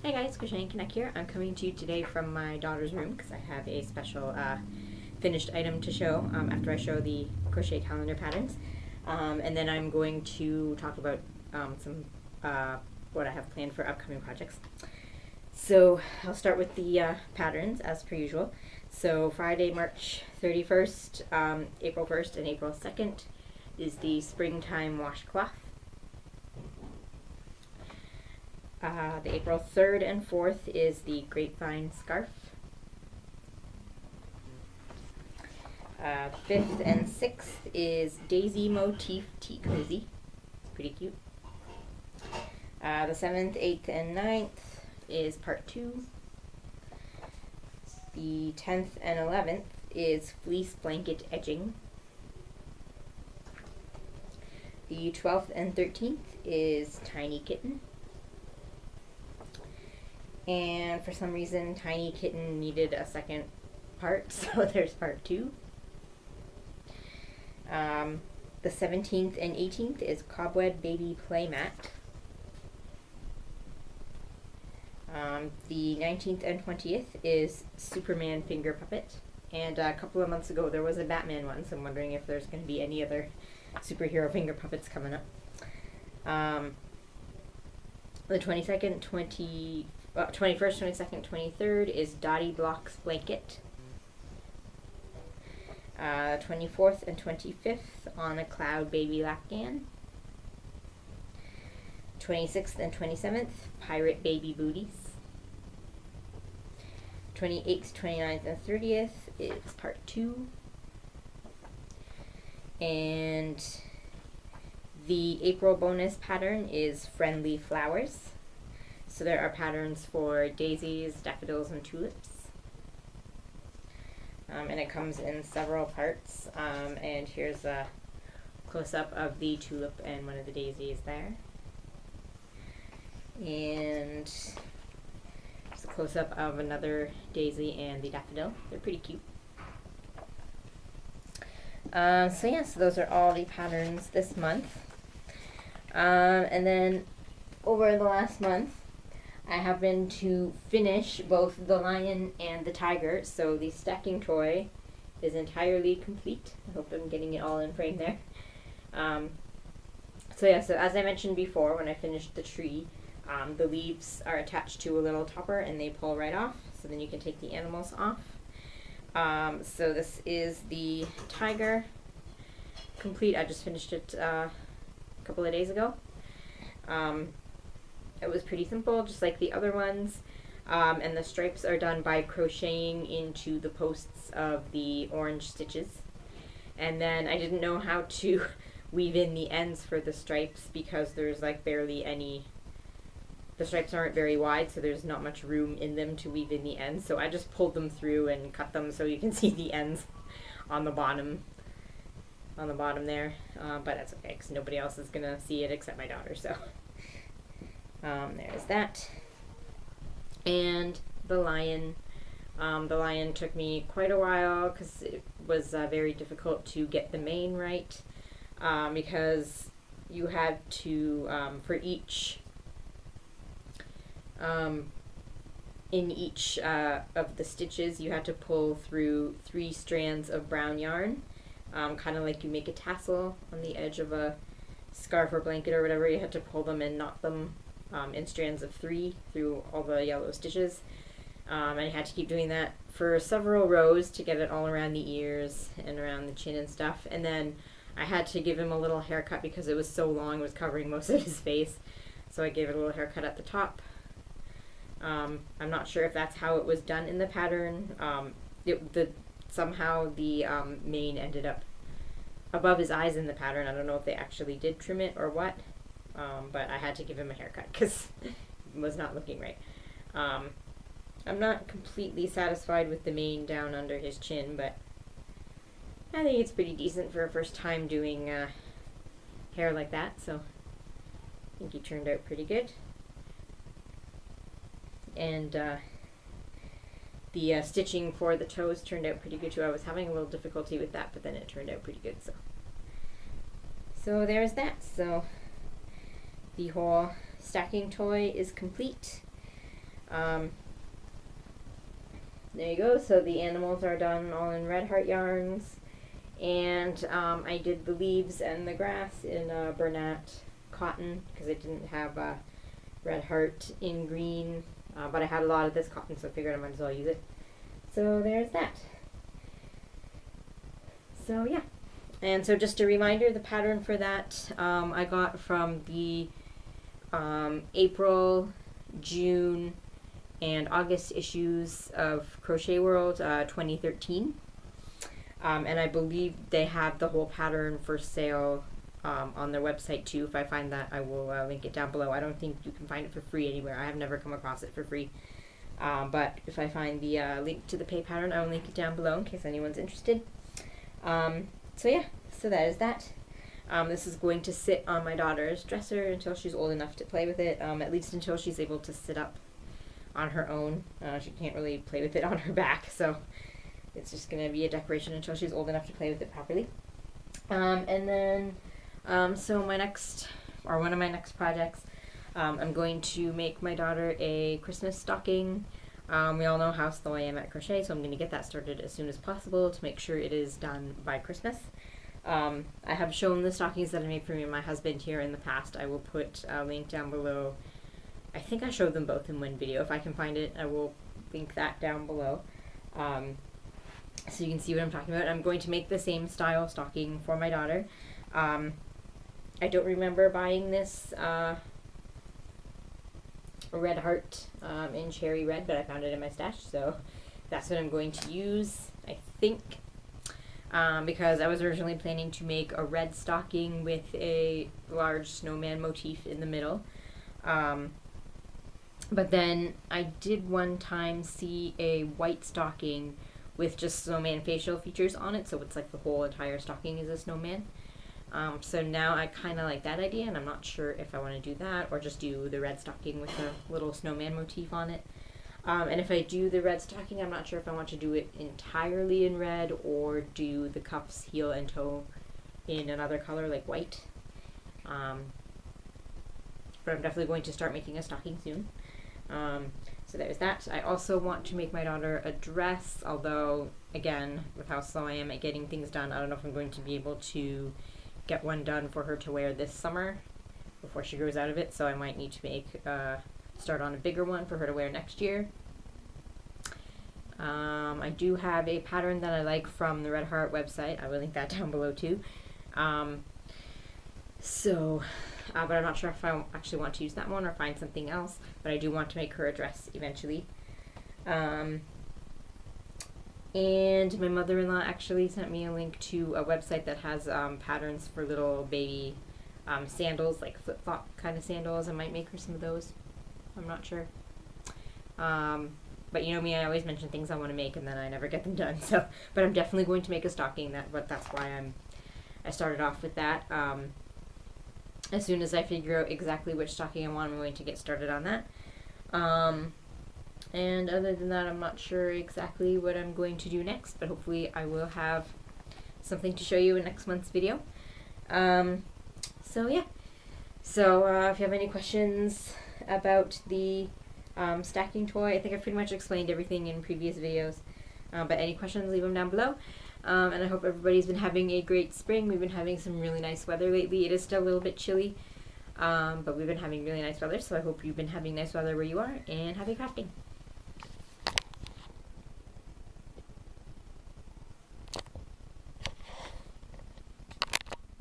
Hey guys, Crochet and Connect here. I'm coming to you today from my daughter's room because I have a special finished item to show after I show the crochet calendar patterns. And then I'm going to talk about some what I have planned for upcoming projects. So I'll start with the patterns as per usual. So Friday, March 31st, April 1st, and April 2nd is the springtime washcloth. The April 3rd and 4th is the grapevine scarf. 5th and 6th is daisy motif tea cozy. It's pretty cute. The 7th, 8th, and 9th is part 2. The 10th and 11th is fleece blanket edging. The 12th and 13th is tiny kitten. And for some reason, Tiny Kitten needed a second part, so there's part 2. The 17th and 18th is Cobweb Baby Playmat. The 19th and 20th is Superman Finger Puppet. And a couple of months ago, there was a Batman one, so I'm wondering if there's going to be any other superhero finger puppets coming up. The 21st, 22nd, 23rd is Dottie Blocks Blanket. 24th and 25th, On a Cloud Baby Lapgan. 26th and 27th, Pirate Baby Booties. 28th, 29th, and 30th is part 2. And the April bonus pattern is Friendly Flowers. So there are patterns for daisies, daffodils, and tulips. And it comes in several parts. And here's a close-up of the tulip and one of the daisies there. And just a close-up of another daisy and the daffodil. They're pretty cute. So yes, those are all the patterns this month. And then over the last month, I happened to finish both the lion and the tiger, so the stacking toy is entirely complete. I hope I'm getting it all in frame there. So as I mentioned before, when I finished the tree, the leaves are attached to a little topper and they pull right off, so then you can take the animals off. So this is the tiger complete. I just finished it a couple of days ago. It was pretty simple, just like the other ones, and the stripes are done by crocheting into the posts of the orange stitches. And then I didn't know how to weave in the ends for the stripes because there's like barely any, the stripes aren't very wide, so there's not much room in them to weave in the ends, so I just pulled them through and cut them so you can see the ends on the bottom there, but that's okay because nobody else is gonna see it except my daughter, so there's that. And the lion took me quite a while because it was very difficult to get the mane right, because you had to, for each, in each of the stitches, you had to pull through 3 strands of brown yarn, kind of like you make a tassel on the edge of a scarf or blanket or whatever. You had to pull them and knot them in strands of 3 through all the yellow stitches, and I had to keep doing that for several rows to get it all around the ears and around the chin and stuff. And then I had to give him a little haircut because it was so long, it was covering most of his face, so I gave it a little haircut at the top. I'm not sure if that's how it was done in the pattern. Somehow the mane ended up above his eyes in the pattern. I don't know if they actually did trim it or what. But I had to give him a haircut because it was not looking right. I'm not completely satisfied with the mane down under his chin, but I think it's pretty decent for a first time doing hair like that, so I think he turned out pretty good. And the stitching for the toes turned out pretty good too. I was having a little difficulty with that, but then it turned out pretty good, so there's that. So the whole stacking toy is complete. Um, there you go. So the animals are done all in Red Heart yarns. And I did the leaves and the grass in Bernat cotton because I didn't have Red Heart in green, but I had a lot of this cotton, so I figured I might as well use it. So there's that. So yeah, and so just a reminder, the pattern for that I got from the April, June, and August issues of Crochet World 2013. And I believe they have the whole pattern for sale on their website too. If I find that, I will link it down below. I don't think you can find it for free anywhere. I have never come across it for free. But if I find the link to the pay pattern, I will link it down below in case anyone's interested. So yeah, so that is that. This is going to sit on my daughter's dresser until she's old enough to play with it, at least until she's able to sit up on her own. She can't really play with it on her back, so it's just going to be a decoration until she's old enough to play with it properly. And then, so one of my next projects, I'm going to make my daughter a Christmas stocking. We all know how slow I am at crochet, so I'm going to get that started as soon as possible to make sure it is done by Christmas. I have shown the stockings that I made for me and my husband here in the past. I will put a link down below. I think I showed them both in one video. If I can find it, I will link that down below. So you can see what I'm talking about. I'm going to make the same style stocking for my daughter. I don't remember buying this Red Heart in cherry red, but I found it in my stash, so that's what I'm going to use, I think, because I was originally planning to make a red stocking with a large snowman motif in the middle. But then I did one time see a white stocking with just snowman facial features on it, so it's like the whole entire stocking is a snowman. So now I kind of like that idea, and I'm not sure if I want to do that or just do the red stocking with a little snowman motif on it. And if I do the red stocking, I'm not sure if I want to do it entirely in red or do the cuffs, heel, and toe in another color like white. But I'm definitely going to start making a stocking soon. So there's that. I also want to make my daughter a dress, although, again, with how slow I am at getting things done, I don't know if I'm going to be able to get one done for her to wear this summer before she grows out of it, so I might need to make start on a bigger one for her to wear next year. I do have a pattern that I like from the Red Heart website. I will link that down below too. But I'm not sure if I actually want to use that one or find something else, but I do want to make her a dress eventually. And my mother-in-law actually sent me a link to a website that has patterns for little baby sandals, like flip-flop kind of sandals. I might make her some of those. I'm not sure. But you know me, I always mention things I want to make and then I never get them done. So, but I'm definitely going to make a stocking. But that's why I started off with that. As soon as I figure out exactly which stocking I want, I'm going to get started on that. And other than that, I'm not sure exactly what I'm going to do next, but hopefully I will have something to show you in next month's video. So yeah. So if you have any questions about the stacking toy, I think I've pretty much explained everything in previous videos. But any questions, leave them down below. And I hope everybody's been having a great spring. We've been having some really nice weather lately. It is still a little bit chilly, but we've been having really nice weather, so I hope you've been having nice weather where you are, and happy crafting!